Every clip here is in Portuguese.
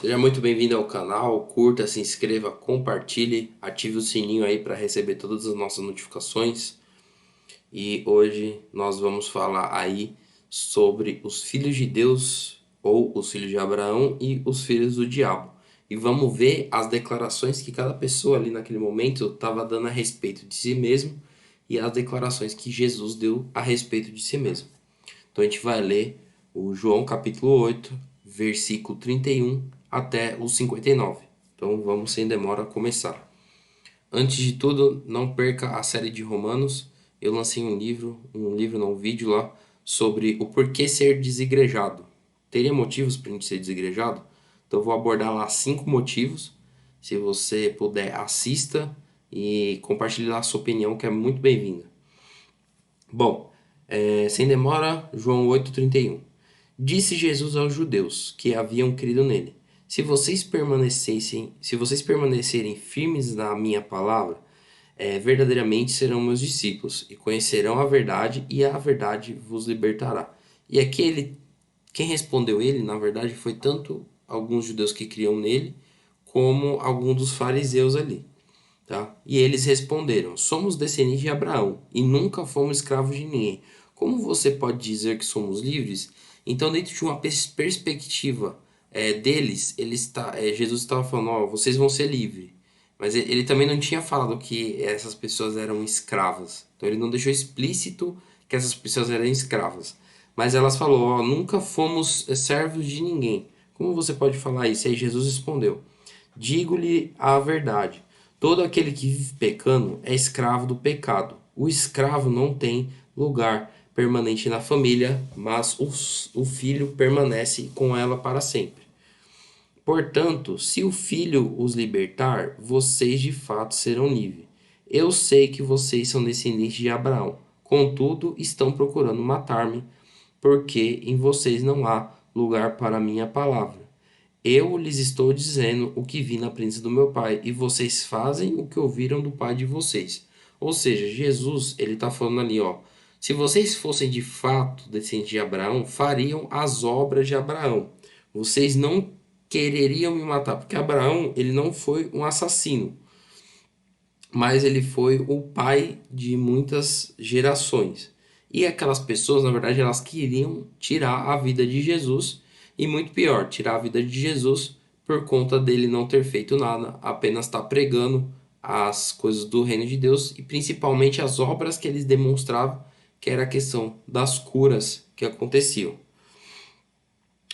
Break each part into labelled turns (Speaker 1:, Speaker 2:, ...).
Speaker 1: Seja muito bem-vindo ao canal, curta, se inscreva, compartilhe, ative o sininho aí para receber todas as nossas notificações. E hoje nós vamos falar aí sobre os filhos de Deus ou os filhos de Abraão e os filhos do diabo. E vamos ver as declarações que cada pessoa ali naquele momento estava dando a respeito de si mesmo e as declarações que Jesus deu a respeito de si mesmo. Então a gente vai ler o João capítulo 8, versículo 31 até o 59. Então vamos sem demora começar. Antes de tudo, não perca a série de Romanos. Eu lancei um livro não, um vídeo lá sobre o porquê ser desigrejado. Teria motivos para a gente ser desigrejado? Então eu vou abordar lá 5 motivos. Se você puder, assista e compartilhe lá a sua opinião, que é muito bem-vinda. Bom, sem demora, João 8,31. Disse Jesus aos judeus que haviam crido nele: se vocês permanecerem firmes na minha palavra, verdadeiramente serão meus discípulos e conhecerão a verdade, e a verdade vos libertará. E aqui quem respondeu ele, na verdade, foi tanto alguns judeus que criam nele, como alguns dos fariseus ali. Tá? E eles responderam: somos descendentes de Abraão e nunca fomos escravos de ninguém. Como você pode dizer que somos livres? Então, dentro de uma perspectiva deles, Jesus estava falando: ó, vocês vão ser livres. Mas ele também não tinha falado que essas pessoas eram escravas. Então, ele não deixou explícito que essas pessoas eram escravas. Mas elas falou: ó, nunca fomos servos de ninguém. Como você pode falar isso? E aí Jesus respondeu: digo-lhe a verdade. Todo aquele que vive pecando é escravo do pecado. O escravo não tem lugar permanente na família, mas o filho permanece com ela para sempre. Portanto, se o filho os libertar, vocês de fato serão livres. Eu sei que vocês são descendentes de Abraão. Contudo, estão procurando matar-me, porque em vocês não há lugar para a minha palavra. Eu lhes estou dizendo o que vi na presença do meu pai, e vocês fazem o que ouviram do pai de vocês. Ou seja, Jesus, ele está falando ali, ó, se vocês fossem de fato descendentes de Abraão, fariam as obras de Abraão. Vocês não quereriam me matar, porque Abraão, ele não foi um assassino, mas ele foi o pai de muitas gerações. E aquelas pessoas, na verdade, elas queriam tirar a vida de Jesus, e muito pior, tirar a vida de Jesus por conta dele não ter feito nada, apenas estar pregando as coisas do reino de Deus e principalmente as obras que eles demonstravam, que era a questão das curas que aconteciam.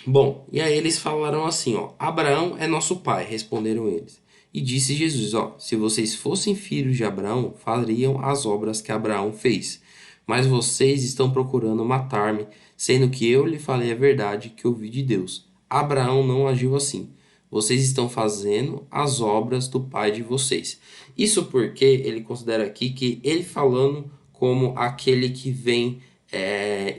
Speaker 1: Bom, e aí eles falaram assim, ó: Abraão é nosso pai, responderam eles. E disse Jesus, ó: se vocês fossem filhos de Abraão, fariam as obras que Abraão fez. Mas vocês estão procurando matar-me, sendo que eu lhe falei a verdade que ouvi de Deus. Abraão não agiu assim. Vocês estão fazendo as obras do pai de vocês. Isso porque ele considera aqui que ele falando como aquele que vem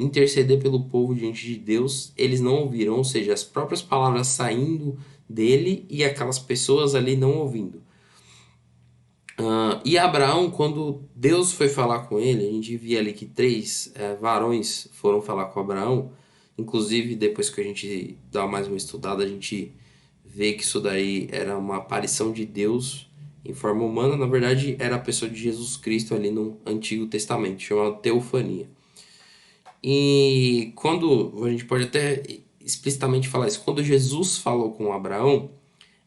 Speaker 1: interceder pelo povo diante de Deus, eles não ouviram, ou seja, as próprias palavras saindo dele e aquelas pessoas ali não ouvindo. E Abraão, quando Deus foi falar com ele, a gente via ali que 3 varões foram falar com Abraão. Inclusive, depois que a gente dá mais uma estudada, a gente vê que isso daí era uma aparição de Deus em forma humana. Na verdade, era a pessoa de Jesus Cristo ali no Antigo Testamento, chamada teofania. E quando a gente pode até explicitamente falar isso, quando Jesus falou com Abraão,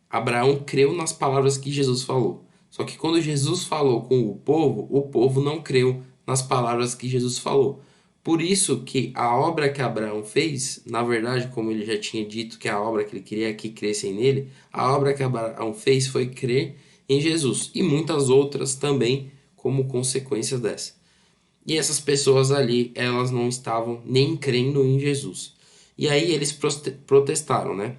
Speaker 1: Abraão creu nas palavras que Jesus falou. Só que quando Jesus falou com o povo não creu nas palavras que Jesus falou. Por isso que a obra que Abraão fez, na verdade, como ele já tinha dito que a obra que ele queria que crescem nele, a obra que Abraão fez foi crer em Jesus e muitas outras também como consequência dessa. E essas pessoas ali, elas não estavam nem crendo em Jesus. E aí eles protestaram, né?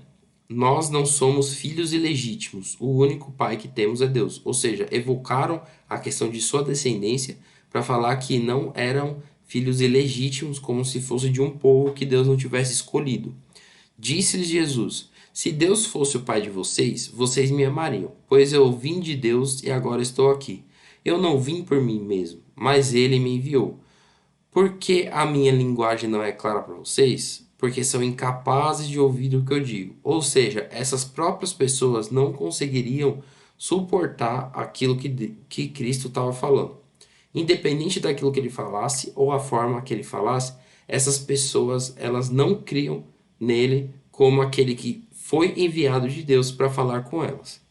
Speaker 1: Nós não somos filhos ilegítimos, o único pai que temos é Deus. Ou seja, evocaram a questão de sua descendência para falar que não eram filhos ilegítimos, como se fosse de um povo que Deus não tivesse escolhido. Disse-lhes Jesus: se Deus fosse o pai de vocês, vocês me amariam, pois eu vim de Deus e agora estou aqui. Eu não vim por mim mesmo, mas ele me enviou. Por que a minha linguagem não é clara para vocês? porque são incapazes de ouvir o que eu digo. Ou seja, essas próprias pessoas não conseguiriam suportar aquilo que Cristo estava falando. Independente daquilo que ele falasse ou a forma que ele falasse, essas pessoas elas não criam nele como aquele que foi enviado de Deus para falar com elas.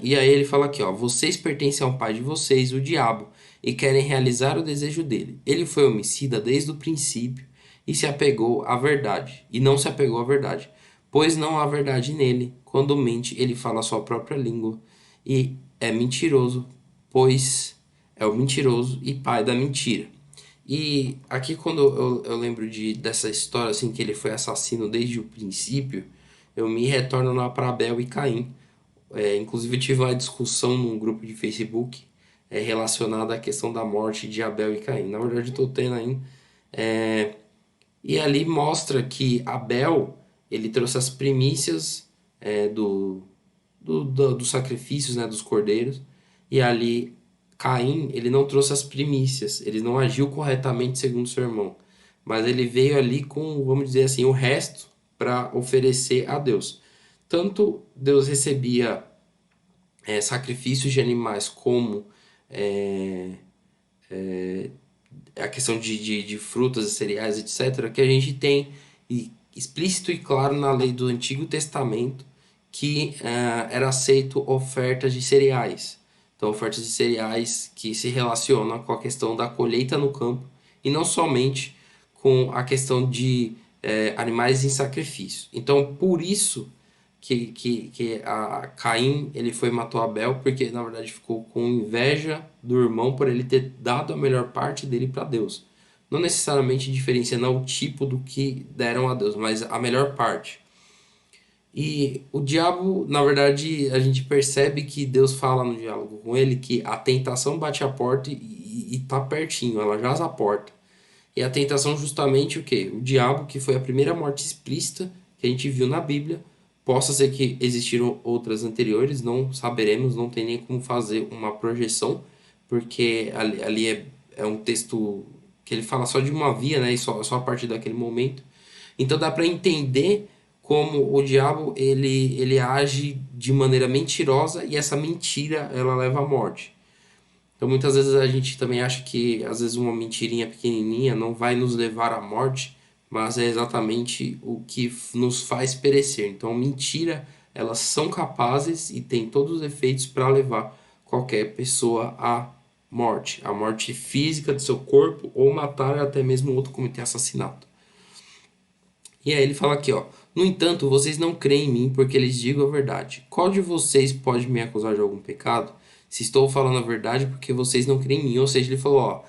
Speaker 1: E aí ele fala aqui, ó, vocês pertencem ao pai de vocês, o diabo, e querem realizar o desejo dele. Ele foi homicida desde o princípio e se apegou à verdade, e não se apegou à verdade, pois não há verdade nele. Quando mente, ele fala a sua própria língua e é mentiroso, pois é o mentiroso e pai da mentira. E aqui quando eu lembro dessa história assim que ele foi assassino desde o princípio, eu me retorno lá para Abel e Caim. Inclusive eu tive uma discussão num grupo de Facebook relacionada à questão da morte de Abel e Caim. Na verdade, estou tendo ainda. É, e ali mostra que Abel ele trouxe as primícias dos sacrifícios, né, dos cordeiros. E ali Caim ele não trouxe as primícias. Ele não agiu corretamente segundo o seu irmão. Mas ele veio ali com, vamos dizer assim, o resto para oferecer a Deus. Tanto Deus recebia sacrifícios de animais como é, a questão de frutas e cereais, etc., que a gente tem explícito e claro na lei do Antigo Testamento que era aceito ofertas de cereais. Então, ofertas de cereais que se relacionam com a questão da colheita no campo e não somente com a questão de animais em sacrifício. Então, por isso que a Caim ele foi e matou Abel porque na verdade ficou com inveja do irmão por ele ter dado a melhor parte dele para Deus. Não necessariamente diferenciando o tipo do que deram a Deus, mas a melhor parte. E o diabo, na verdade, a gente percebe que Deus fala no diálogo com ele que a tentação bate a porta e tá pertinho, ela jaz à porta. E a tentação justamente o quê? O diabo, que foi a primeira morte explícita que a gente viu na Bíblia. Possa ser que existiram outras anteriores, não saberemos, não tem nem como fazer uma projeção, porque ali é um texto que ele fala só de uma via, né? E só a partir daquele momento. Então dá para entender como o diabo ele age de maneira mentirosa e essa mentira ela leva à morte. Então muitas vezes a gente também acha que às vezes uma mentirinha pequenininha não vai nos levar à morte, mas é exatamente o que nos faz perecer. Então mentira, elas são capazes e têm todos os efeitos para levar qualquer pessoa à morte, à morte física do seu corpo ou matar até mesmo outro cometer assassinato. E aí ele fala aqui, ó. No entanto, vocês não creem em mim porque lhes digo a verdade. Qual de vocês pode me acusar de algum pecado? Se estou falando a verdade porque vocês não creem em mim. Ou seja, ele falou, ó,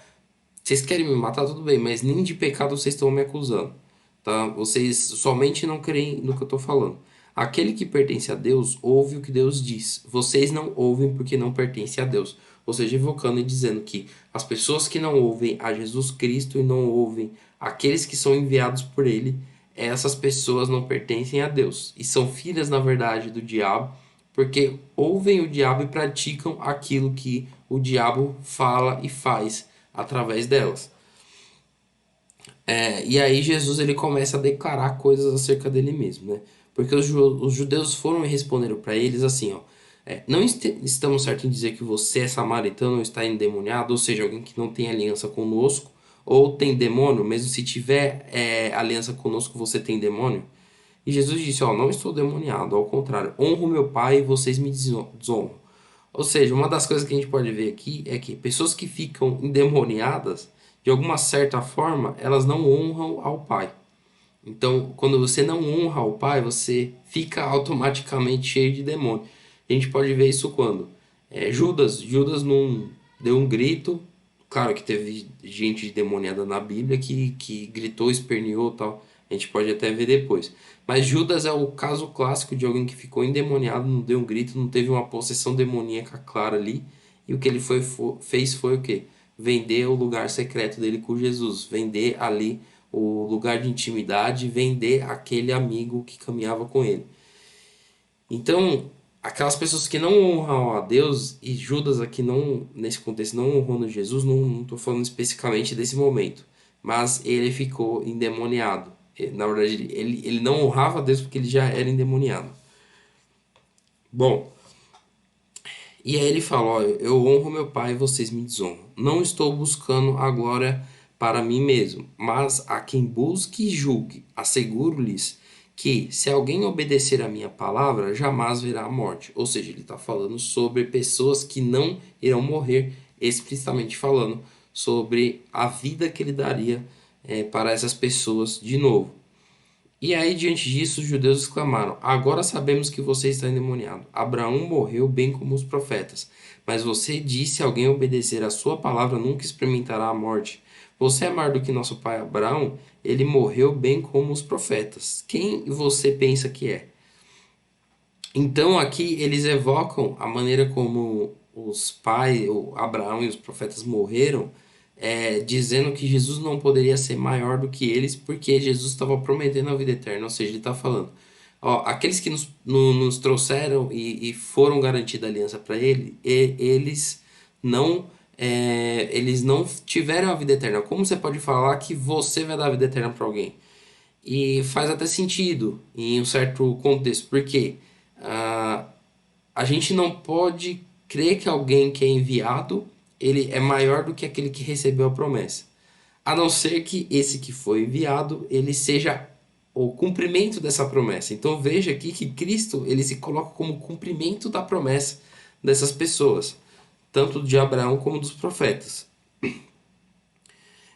Speaker 1: vocês querem me matar, tudo bem, mas nem de pecado vocês estão me acusando, tá? Vocês somente não creem no que eu estou falando. Aquele que pertence a Deus ouve o que Deus diz. Vocês não ouvem porque não pertencem a Deus. Ou seja, evocando e dizendo que as pessoas que não ouvem a Jesus Cristo e não ouvem aqueles que são enviados por Ele, essas pessoas não pertencem a Deus. E são filhas, na verdade, do diabo, porque ouvem o diabo e praticam aquilo que o diabo fala e faz através delas. E aí Jesus ele começa a declarar coisas acerca dele mesmo, né? Porque os judeus foram e responderam para eles assim, ó, não estamos certos em dizer que você é samaritano ou está endemoniado, ou seja, alguém que não tem aliança conosco, ou tem demônio, mesmo se tiver aliança conosco, você tem demônio? E Jesus disse, ó, não estou demoniado, ao contrário, honro meu pai e vocês me desonram. Ou seja, uma das coisas que a gente pode ver aqui é que pessoas que ficam endemoniadas, de alguma certa forma, elas não honram ao pai. Então, quando você não honra ao pai, você fica automaticamente cheio de demônio. A gente pode ver isso quando Judas não deu um grito. Claro que teve gente demoniada na Bíblia que gritou, esperneou e tal. A gente pode até ver depois. Mas Judas é o caso clássico de alguém que ficou endemoniado, não deu um grito, não teve uma possessão demoníaca clara ali. E o que ele fez foi o quê? Vender o lugar secreto dele com Jesus. Vender ali o lugar de intimidade, vender aquele amigo que caminhava com ele. Então, aquelas pessoas que não honram a Deus, e Judas aqui não, nesse contexto, não honrando Jesus, não estou falando especificamente desse momento. mas ele ficou endemoniado. Na verdade, ele não honrava a Deus porque ele já era endemoniado. Bom, e aí ele fala, ó, eu honro meu pai e vocês me desonram. Não estou buscando a glória para mim mesmo, mas a quem busque e julgue. Asseguro-lhes que, se alguém obedecer a minha palavra, jamais verá a morte. Ou seja, ele está falando sobre pessoas que não irão morrer, explicitamente falando sobre a vida que ele daria para essas pessoas de novo. E aí, diante disso, os judeus exclamaram: Agora sabemos que você está endemoniado. Abraão morreu bem como os profetas. Mas você disse: Se alguém obedecer à sua palavra, nunca experimentará a morte. Você é maior do que nosso pai Abraão? Ele morreu bem como os profetas. Quem você pensa que é? Então, aqui eles evocam a maneira como os pais, o Abraão e os profetas morreram, dizendo que Jesus não poderia ser maior do que eles, porque Jesus estava prometendo a vida eterna. Ou seja, ele está falando, ó, aqueles que nos trouxeram e foram garantida a aliança para ele, eles não tiveram a vida eterna. Como você pode falar que você vai dar a vida eterna para alguém? E faz até sentido em um certo contexto, porque ah, a gente não pode crer que alguém que é enviado ele é maior do que aquele que recebeu a promessa. A não ser que esse que foi enviado, ele seja o cumprimento dessa promessa. Então veja aqui que Cristo, ele se coloca como cumprimento da promessa dessas pessoas, tanto de Abraão como dos profetas.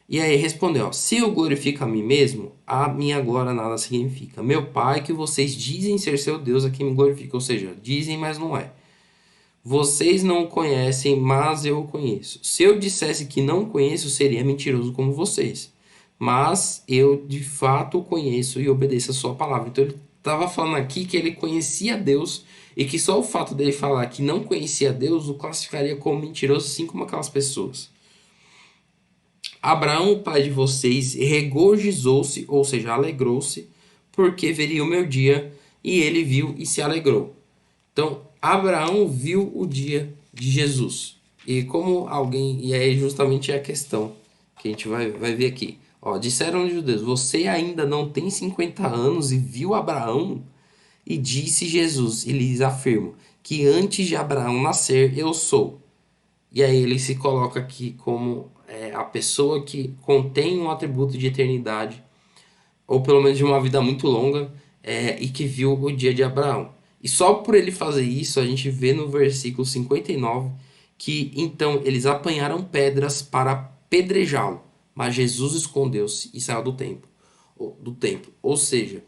Speaker 1: E aí respondeu: Se eu glorifico a mim mesmo, a minha glória nada significa. Meu Pai, que vocês dizem ser seu Deus, é quem me glorifica. Ou seja, dizem, mas não é. Vocês não o conhecem, mas eu o conheço. Se eu dissesse que não conheço, seria mentiroso como vocês. Mas eu de fato o conheço e obedeço a sua palavra. Então ele estava falando aqui que ele conhecia Deus e que só o fato dele falar que não conhecia Deus o classificaria como mentiroso, assim como aquelas pessoas. Abraão, o pai de vocês, regozijou-se, ou seja, alegrou-se, porque veria o meu dia, e ele viu e se alegrou. Então, Abraão viu o dia de Jesus. E como alguém, e aí justamente é a questão que a gente vai ver aqui. Ó, disseram os judeus: Você ainda não tem 50 anos e viu Abraão? E disse Jesus, e lhes afirmo, que antes de Abraão nascer, eu sou. E aí ele se coloca aqui como a pessoa que contém um atributo de eternidade, ou pelo menos de uma vida muito longa, e que viu o dia de Abraão. E só por ele fazer isso, a gente vê no versículo 59 que então eles apanharam pedras para apedrejá-lo, mas Jesus escondeu-se e saiu do templo. Ou seja,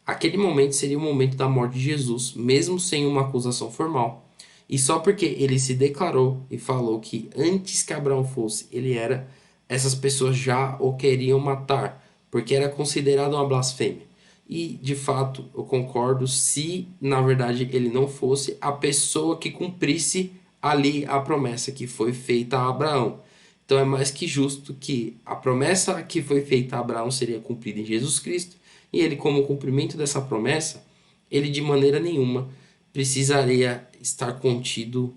Speaker 1: aquele momento seria o momento da morte de Jesus, mesmo sem uma acusação formal. E só porque ele se declarou e falou que antes que Abraão fosse, ele era, essas pessoas já o queriam matar, porque era considerado uma blasfêmia. E de fato, eu concordo se na verdade ele não fosse a pessoa que cumprisse ali a promessa que foi feita a Abraão. Então é mais que justo que a promessa que foi feita a Abraão seria cumprida em Jesus Cristo, e ele, como cumprimento dessa promessa, ele de maneira nenhuma precisaria estar contido,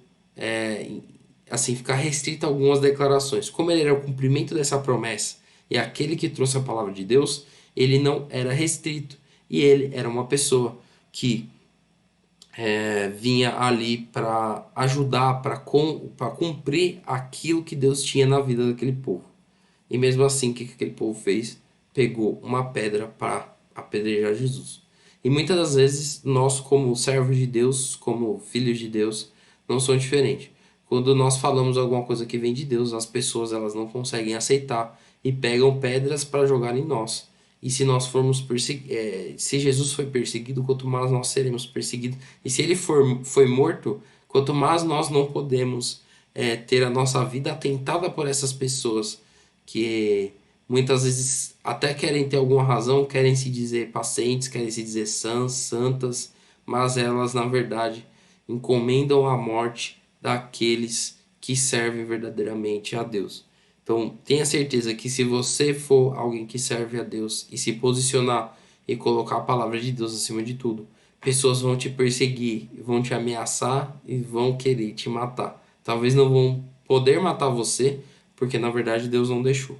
Speaker 1: assim, ficar restrito a algumas declarações. Como ele era o cumprimento dessa promessa e aquele que trouxe a palavra de Deus, ele não era restrito e ele era uma pessoa que vinha ali para ajudar, para cumprir aquilo que Deus tinha na vida daquele povo. E mesmo assim, o que aquele povo fez? Pegou uma pedra para apedrejar Jesus. E muitas das vezes, nós, como servos de Deus, como filhos de Deus, não somos diferentes. Quando nós falamos alguma coisa que vem de Deus, as pessoas elas não conseguem aceitar e pegam pedras para jogar em nós. E se nós formos se Jesus foi perseguido, quanto mais nós seremos perseguidos. E se ele foi morto, quanto mais nós não podemos ter a nossa vida atentada por essas pessoas que muitas vezes até querem ter alguma razão, querem se dizer pacientes, querem se dizer sãs, santas, mas elas na verdade encomendam a morte daqueles que servem verdadeiramente a Deus. Então, tenha certeza que se você for alguém que serve a Deus e se posicionar e colocar a palavra de Deus acima de tudo, pessoas vão te perseguir, vão te ameaçar e vão querer te matar. Talvez não vão poder matar você, porque na verdade Deus não deixou.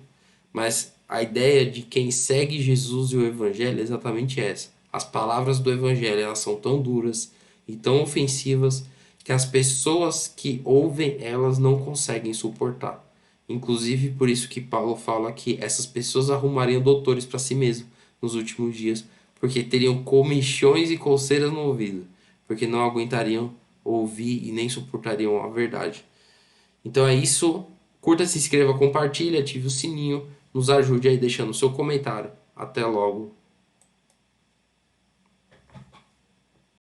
Speaker 1: Mas A ideia de quem segue Jesus e o Evangelho é exatamente essa. As palavras do Evangelho elas são tão duras e tão ofensivas que as pessoas que ouvem elas não conseguem suportar. Inclusive por isso que Paulo fala que essas pessoas arrumariam doutores para si mesmo nos últimos dias, porque teriam comichões e coceiras no ouvido, porque não aguentariam ouvir e nem suportariam a verdade. Então é isso. Curta, se inscreva, compartilhe, ative o sininho. Nos ajude aí deixando o seu comentário. Até logo.